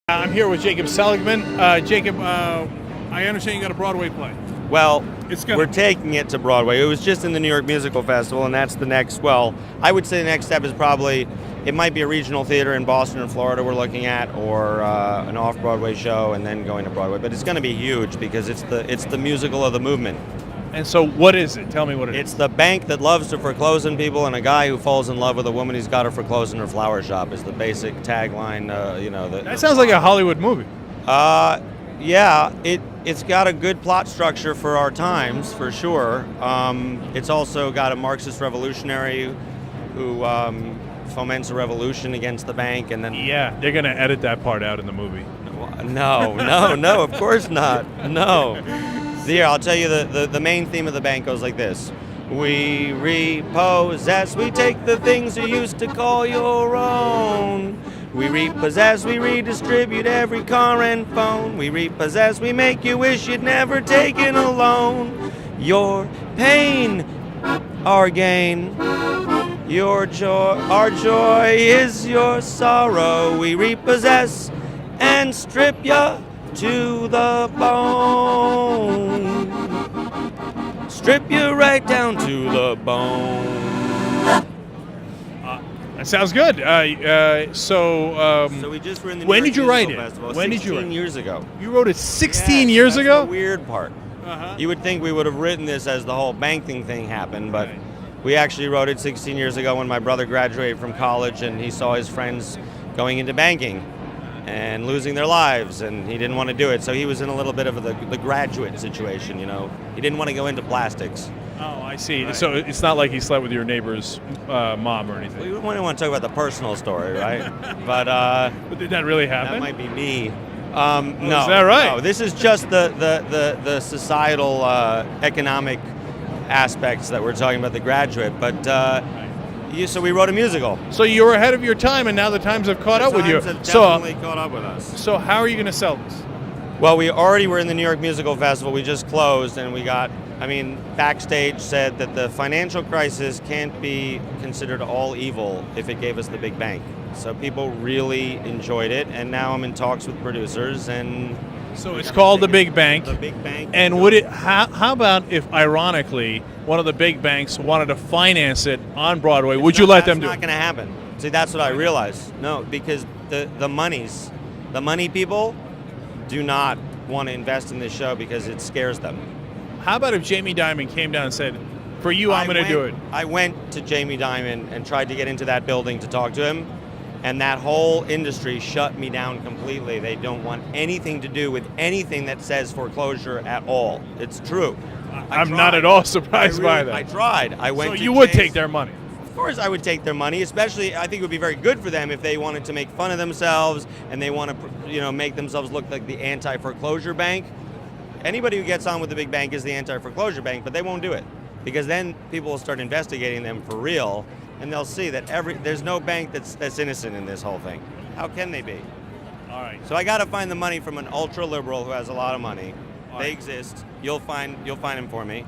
I'm here with Jacob Seligman. Jacob, I understand you got a Broadway play. Well, we're taking it to Broadway. It was just in the New York Musical Festival, and that's the next, well, I would say the next step is probably, it might be a regional theater in Boston or Florida we're looking at, or an off-Broadway show and then going to Broadway. But it's going to be huge because it's the musical of the movement. And so what is it? Tell me what it is. It's the bank that loves to foreclose on people and a guy who falls in love with a woman who's got to foreclose in her flower shop is the basic tagline. That sounds like a Hollywood movie. Yeah, it's got a good plot structure for our times, for sure. It's also got a Marxist revolutionary who foments a revolution against the bank, and then... Yeah, they're going to edit that part out in the movie. No, of course not. No. Here, I'll tell you the main theme of the bank goes like this. We repossess, we take the things you used to call your own. We repossess, we redistribute every car and phone. We repossess, we make you wish you'd never taken a loan. Your pain, our gain. Your joy, our joy is your sorrow. We repossess and strip ya to the bone. Strip you right down to the bone. That sounds good. So we just were in the when New York did you write Musical it? Festival, When did you write 16 years ago. You wrote it 16 years ago? That's the weird part. You would think we would have written this as the whole banking thing happened, but we actually wrote it 16 years ago when my brother graduated from college and he saw his friends going into banking and losing their lives, and he didn't want to do it. So he was in a little bit of the graduate situation, you know. He didn't want to go into plastics. Oh, I see. Right. So it's not like he slept with your neighbor's mom or anything. We don't want to talk about the personal story, right? But did that really happen? that might be me. Oh, No, is that right? No, this is just the societal economic aspects that we're talking about, the graduate. But so we wrote a musical. So you were ahead of your time, and now the times have caught up with you. Times have definitely caught up with us. So how are you going to sell this? Well, we already were in the New York Musical Festival. We just closed, and backstage said that the financial crisis can't be considered all evil if it gave us the big bank. So people really enjoyed it, and now I'm in talks with producers, and... So it's called The Big Bank. The Big Bank. And how about if, ironically, one of the big banks wanted to finance it on Broadway? Would you let them do it? That's not going to happen. See, that's what I realized. No, because the money people do not want to invest in this show because it scares them. How about if Jamie Dimon came down and said, for you, I'm going to do it? I went to Jamie Dimon and tried to get into that building to talk to him, and that whole industry shut me down completely. They don't want anything to do with anything that says foreclosure at all. It's true. I'm not at all surprised by that. I tried. I went. So you would take their money? Of course I would take their money, especially I think it would be very good for them if they wanted to make fun of themselves and they want to make themselves look like the anti-foreclosure bank. Anybody who gets on with the big bank is the anti-foreclosure bank, but they won't do it because then people will start investigating them for real, and they'll see that there's no bank that's innocent in this whole thing. How can they be? All right. So I got to find the money from an ultra liberal who has a lot of money. All They right. exist. You'll find him for me.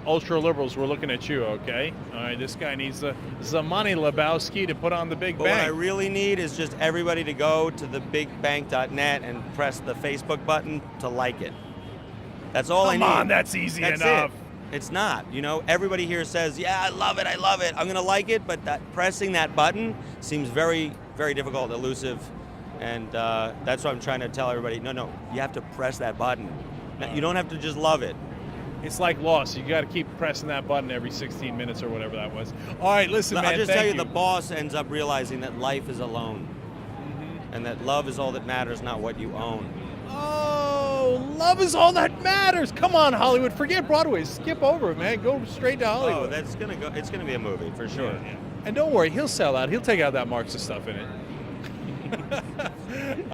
Ultra liberals, we're looking at you, okay? All right, this guy needs the money, Lebowski, to put on the big But what I bank. really need is just everybody to go to thebigbank.net and press the Facebook button to like it. That's all I need. Come on, that's easy That's enough. It. It's not. Everybody here says, yeah, I love it. I'm going to like it, but pressing that button seems very, very difficult, elusive, and that's what I'm trying to tell everybody. No, you have to press that button. Now, you don't have to just love it. It's like Lost. You got to keep pressing that button every 16 minutes or whatever that was. All right, listen, man. I'll just thank tell you, the boss ends up realizing that life is alone, and that love is all that matters, not what you own. Oh, love is all that matters. Come on, Hollywood. Forget Broadway. Skip over it, man. Go straight to Hollywood. Oh, it's gonna be a movie for sure. Yeah. And don't worry, he'll sell out. He'll take out that Marxist stuff in it.